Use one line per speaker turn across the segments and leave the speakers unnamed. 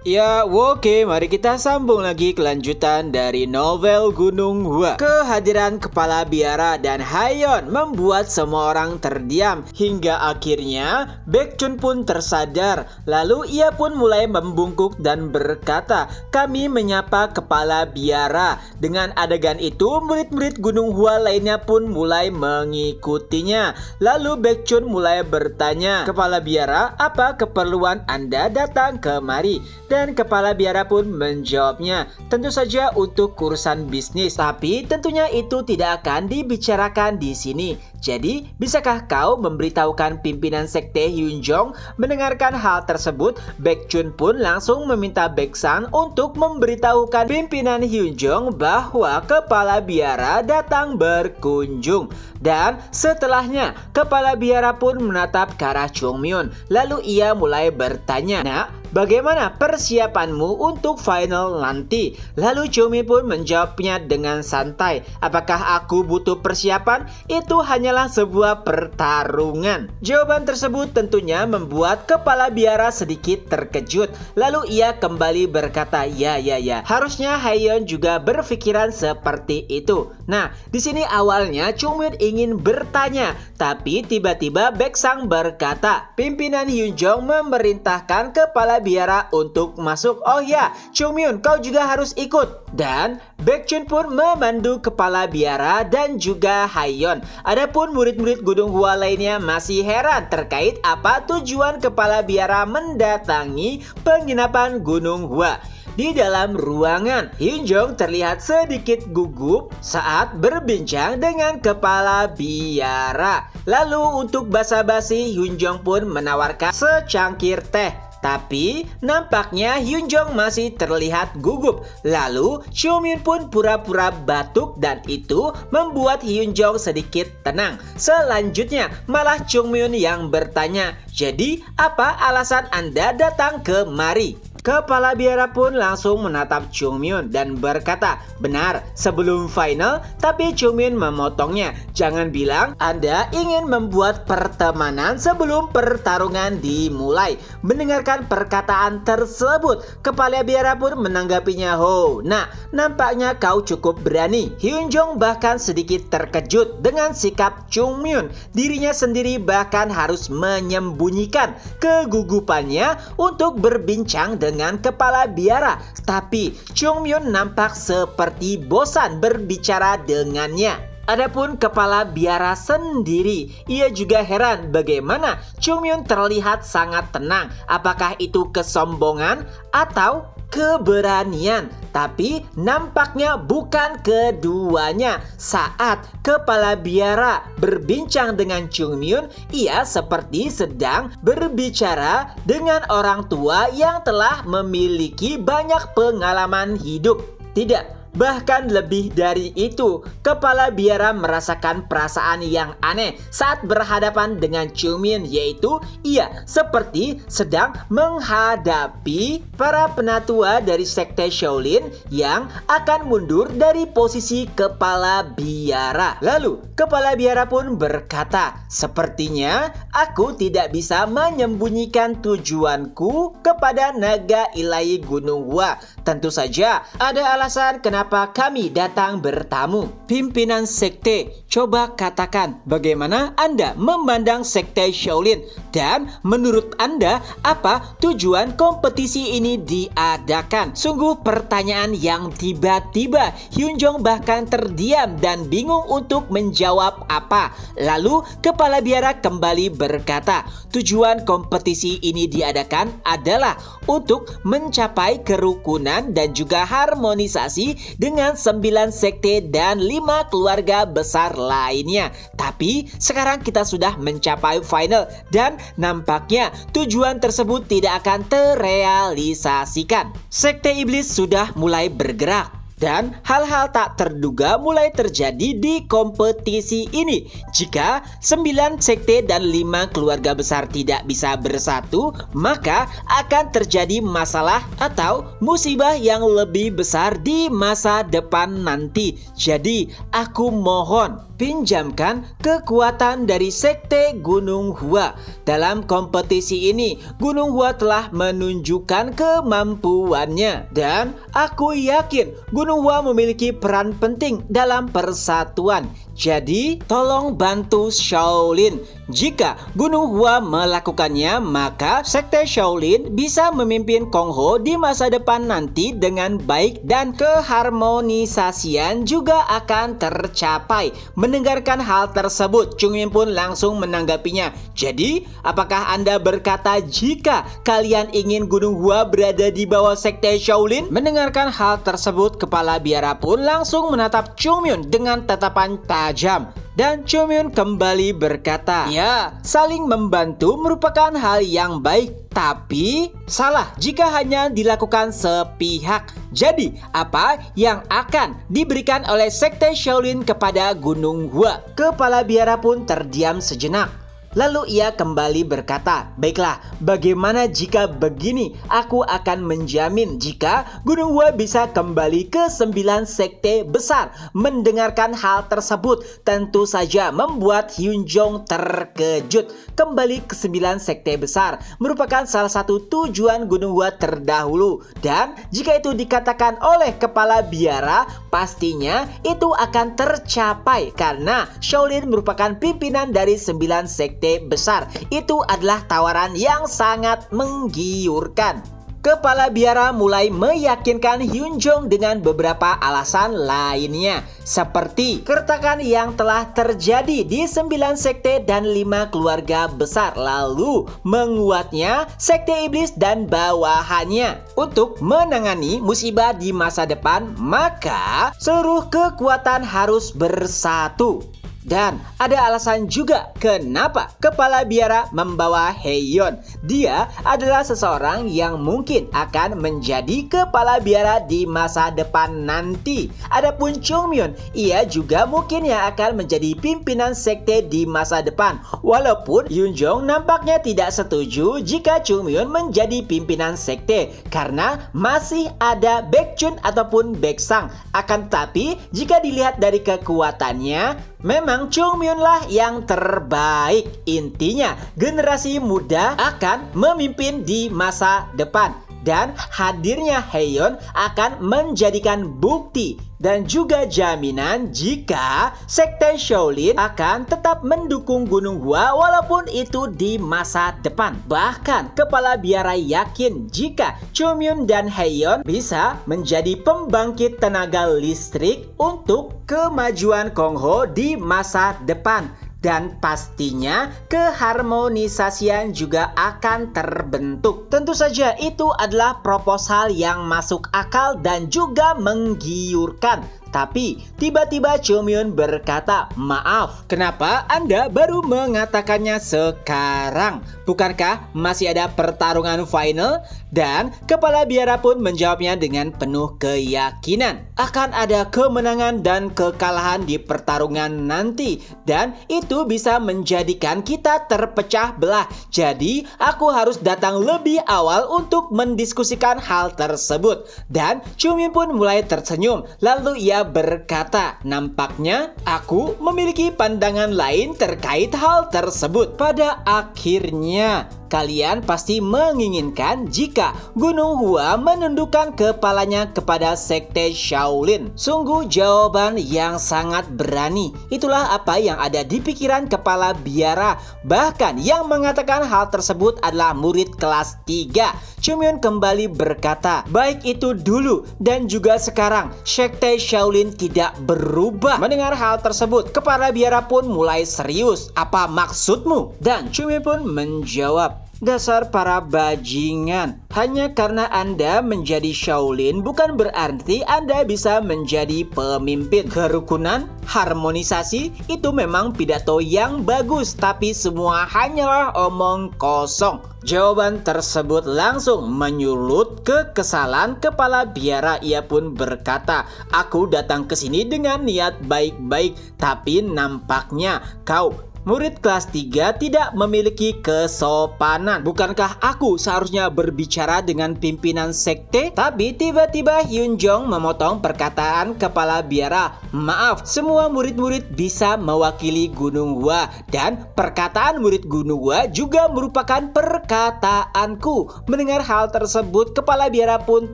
Ya, oke, mari kita sambung lagi kelanjutan dari novel Gunung Hua. Kehadiran Kepala Biara dan Haeyeon membuat semua orang terdiam hingga akhirnya Baekjun pun tersadar. Lalu ia pun mulai membungkuk dan berkata, "Kami menyapa Kepala Biara." Dengan adegan itu, murid-murid Gunung Hua lainnya pun mulai mengikutinya. Lalu Baekjun mulai bertanya, "Kepala Biara, apa keperluan Anda datang kemari?" Dan Kepala Biara pun menjawabnya, "Tentu saja untuk urusan bisnis, tapi tentunya itu tidak akan dibicarakan di sini. Jadi, bisakah kau memberitahukan pimpinan sekte Hyunjong?" Mendengarkan hal tersebut, Baekjun pun langsung meminta Baeksan untuk memberitahukan pimpinan Hyunjong bahwa Kepala Biara datang berkunjung. Dan setelahnya, Kepala Biara pun menatap ke arah Chungmyeon. Lalu ia mulai bertanya, "Nak, bagaimana persiapanmu untuk final nanti?" Lalu Chungmyeon pun menjawabnya dengan santai, "Apakah aku butuh persiapan? Itu hanyalah sebuah pertarungan." Jawaban tersebut tentunya membuat Kepala Biara sedikit terkejut. Lalu ia kembali berkata, ya, harusnya Haeyeon juga berpikiran seperti itu." Nah, di sini awalnya Chungmyeon ingin bertanya, tapi tiba-tiba Baeksang berkata, "Pimpinan Hyunjong memerintahkan Kepala Biara untuk masuk. Oh ya, Chungmyeon, kau juga harus ikut." Dan Baekjun pun memandu Kepala Biara dan juga Haeyeon. Adapun murid-murid Gunung Hua lainnya masih heran terkait apa tujuan Kepala Biara mendatangi penginapan Gunung Hua. Di dalam ruangan, Hyunjong terlihat sedikit gugup saat berbincang dengan Kepala Biara. Lalu untuk basa-basi, Hyunjong pun menawarkan secangkir teh. Tapi nampaknya Hyunjong masih terlihat gugup. Lalu Chungmyeon pun pura-pura batuk dan itu membuat Hyunjong sedikit tenang. Selanjutnya malah Chungmyeon yang bertanya, "Jadi apa alasan Anda datang kemari?" Kepala Biara pun langsung menatap Chungmyeon dan berkata, "Benar, sebelum final." Tapi Chungmyeon memotongnya, "Jangan bilang Anda ingin membuat pertemanan sebelum pertarungan dimulai." Mendengarkan perkataan tersebut, Kepala Biara pun menanggapinya, "Nah, nampaknya kau cukup berani." Hyunjong bahkan sedikit terkejut dengan sikap Chungmyeon. Dirinya sendiri bahkan harus menyembunyikan kegugupannya untuk berbincang dengan Kepala Biara. Tapi Chungmyeon nampak seperti bosan berbicara dengannya. Adapun Kepala Biara sendiri, ia juga heran bagaimana Chungmyeon terlihat sangat tenang. Apakah itu kesombongan atau keberanian? Tapi nampaknya bukan keduanya. Saat Kepala Biara berbincang dengan Chungmyeon, ia seperti sedang berbicara dengan orang tua yang telah memiliki banyak pengalaman hidup. Tidak, bahkan lebih dari itu, Kepala Biara merasakan perasaan yang aneh saat berhadapan dengan Chungmyeon, yaitu ia seperti sedang menghadapi para penatua dari sekte Shaolin yang akan mundur dari posisi Kepala Biara. Lalu Kepala Biara pun berkata, "Sepertinya aku tidak bisa menyembunyikan tujuanku kepada naga ilahi Gunung Hua. Tentu saja ada alasan kenapa kami datang bertamu. Pimpinan sekte, coba katakan bagaimana Anda memandang sekte Shaolin dan menurut Anda apa tujuan kompetisi ini diadakan?" Sungguh pertanyaan yang tiba-tiba. Hyunjong bahkan terdiam dan bingung untuk menjawab apa. Lalu Kepala Biara kembali berkata, "Tujuan kompetisi ini diadakan adalah untuk mencapai kerukunan dan juga harmonisasi dengan 9 sekte dan 5 keluarga besar lainnya. Tapi sekarang kita sudah mencapai final dan nampaknya tujuan tersebut tidak akan terrealisasikan. Sekte Iblis sudah mulai bergerak. Dan hal-hal tak terduga mulai terjadi di kompetisi ini. Jika 9 sekte dan 5 keluarga besar tidak bisa bersatu, maka akan terjadi masalah atau musibah yang lebih besar di masa depan nanti. Jadi, aku mohon pinjamkan kekuatan dari sekte Gunung Hua. Dalam kompetisi ini, Gunung Hua telah menunjukkan kemampuannya. Dan aku yakin Gunung Hua memiliki peran penting dalam persatuan. Jadi, tolong bantu Shaolin. Jika Gunung Hua melakukannya, maka sekte Shaolin bisa memimpin Kongho di masa depan nanti dengan baik dan keharmonisasian juga akan tercapai. Mendengarkan hal tersebut, Chung Min pun langsung menanggapinya. Jadi, apakah Anda berkata jika kalian ingin Gunung Hua berada di bawah sekte Shaolin? Mendengarkan hal tersebut, kepala biara pun langsung menatap Chung Min dengan tatapan tajam. Dan Chung Min kembali berkata, ya, saling membantu merupakan hal yang baik, tapi salah jika hanya dilakukan sepihak. Jadi, apa yang akan diberikan oleh sekte Shaolin kepada Gunung Hua? Kepala biara pun terdiam sejenak. Lalu ia kembali berkata, baiklah, bagaimana jika begini? Aku akan menjamin jika Gunung Hua bisa kembali ke 9 sekte besar. Mendengarkan hal tersebut tentu saja membuat Hyun Jong terkejut. Kembali ke 9 sekte besar merupakan salah satu tujuan Gunung Hua terdahulu. Dan jika itu dikatakan oleh kepala biara, pastinya itu akan tercapai karena Shaolin merupakan pimpinan dari 9 sekte besar. Itu adalah tawaran yang sangat menggiurkan. Kepala biara mulai meyakinkan Hyun Jong dengan beberapa alasan lainnya, seperti keretakan yang telah terjadi di 9 sekte dan 5 keluarga besar, lalu menguatnya sekte iblis dan bawahannya. Untuk menangani musibah di masa depan, maka seluruh kekuatan harus bersatu. Dan ada alasan juga kenapa kepala biara membawa Haeyeon. Dia adalah seseorang yang mungkin akan menjadi kepala biara di masa depan nanti. Adapun Chung Min, ia juga mungkin yang akan menjadi pimpinan sekte di masa depan. Walaupun Hyun Jong nampaknya tidak setuju jika Chung Min menjadi pimpinan sekte karena masih ada Baekjun ataupun Baeksang. Akan tetapi jika dilihat dari kekuatannya, memang Chung Min lah yang terbaik. Intinya, generasi muda akan memimpin di masa depan. Dan hadirnya Haeyeon akan menjadikan bukti dan juga jaminan jika sekte Shaolin akan tetap mendukung Gunung Hua walaupun itu di masa depan. Bahkan kepala biara yakin jika Chung Min dan Haeyeon bisa menjadi pembangkit tenaga listrik untuk kemajuan Kongho di masa depan. Dan pastinya keharmonisasian juga akan terbentuk. Tentu saja itu adalah proposal yang masuk akal dan juga menggiurkan. Tapi tiba-tiba Chung Min berkata, maaf, kenapa Anda baru mengatakannya sekarang? Bukankah masih ada pertarungan final? Dan kepala biara pun menjawabnya dengan penuh keyakinan. Akan ada kemenangan dan kekalahan di pertarungan nanti. Dan itu bisa menjadikan kita terpecah belah. Jadi aku harus datang lebih awal untuk mendiskusikan hal tersebut. Dan Chung Min pun mulai tersenyum. Lalu ia berkata, nampaknya aku memiliki pandangan lain terkait hal tersebut. Pada akhirnya, kalian pasti menginginkan jika Gunung Hua menundukkan kepalanya kepada sekte Shaolin. Sungguh jawaban yang sangat berani. Itulah apa yang ada di pikiran kepala biara. Bahkan yang mengatakan hal tersebut adalah murid kelas 3. Chung Min kembali berkata, baik itu dulu dan juga sekarang, sekte Shaolin tidak berubah. Mendengar hal tersebut, kepala biara pun mulai serius. Apa maksudmu? Dan Chung Min pun menjawab, Dasar para bajingan. Hanya karena Anda menjadi Shaolin bukan berarti Anda bisa menjadi pemimpin. Kerukunan, harmonisasi itu memang pidato yang bagus, tapi semua hanyalah omong kosong. Jawaban tersebut langsung menyulut kekesalan kepala biara. Ia pun berkata, "Aku datang ke sini dengan niat baik-baik, tapi nampaknya kau murid kelas 3 tidak memiliki kesopanan. Bukankah aku seharusnya berbicara dengan pimpinan sekte?" Tapi tiba-tiba Hyunjong memotong perkataan kepala biara. "Maaf, semua murid-murid bisa mewakili Gunung Hua, dan perkataan murid Gunung Hua juga merupakan perkataanku." Mendengar hal tersebut, kepala biara pun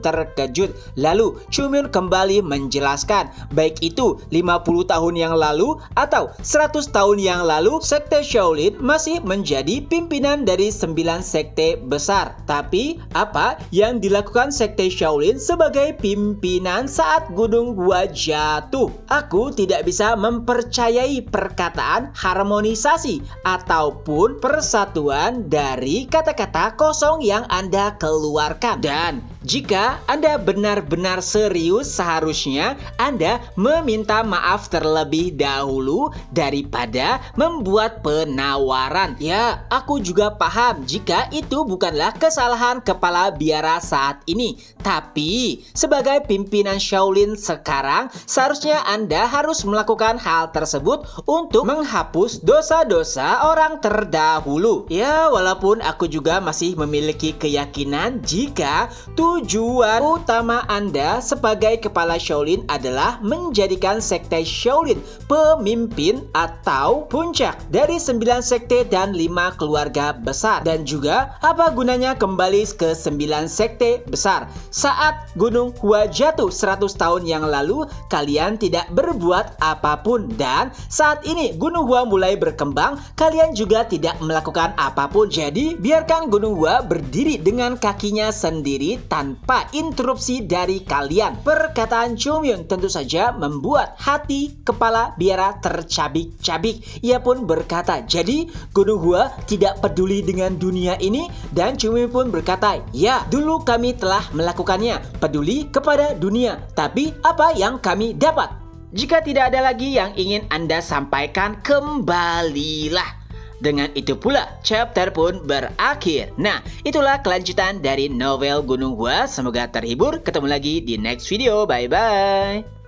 terkejut. Lalu Chumyun kembali menjelaskan, baik itu 50 tahun yang lalu atau 100 tahun yang lalu, sekte Shaolin masih menjadi pimpinan dari 9 sekte besar. Tapi apa yang dilakukan sekte Shaolin sebagai pimpinan saat Gunung Hua jatuh? Aku tidak bisa mempercayai perkataan harmonisasi ataupun persatuan dari kata-kata kosong yang Anda keluarkan. Dan jika Anda benar-benar serius, seharusnya Anda meminta maaf terlebih dahulu daripada membuat penawaran. Ya, aku juga paham jika itu bukanlah kesalahan kepala biara saat ini. Tapi sebagai pimpinan Shaolin sekarang, seharusnya Anda harus melakukan hal tersebut untuk menghapus dosa-dosa orang terdahulu. Ya, walaupun aku juga masih memiliki keyakinan jika tujuan utama Anda sebagai kepala Shaolin adalah menjadikan sekte Shaolin pemimpin atau puncak dari 9 sekte dan 5 keluarga besar. Dan juga apa gunanya kembali ke 9 sekte besar? Saat Gunung Hua jatuh 100 tahun yang lalu, kalian tidak berbuat apapun. Dan saat ini Gunung Hua mulai berkembang, kalian juga tidak melakukan apapun. Jadi biarkan Gunung Hua berdiri dengan kakinya sendiri tanpa interupsi dari kalian. Perkataan Chumyun tentu saja membuat hati kepala biara tercabik-cabik. Ia pun berkata, jadi Gunung Hua tidak peduli dengan dunia ini? Dan Chumyun pun berkata, ya, dulu kami telah melakukannya, peduli kepada dunia. Tapi apa yang kami dapat? Jika tidak ada lagi yang ingin Anda sampaikan, kembalilah. Dengan itu pula, chapter pun berakhir. Nah, itulah kelanjutan dari novel Gunung Hua. Semoga terhibur. Ketemu lagi di next video. Bye-bye.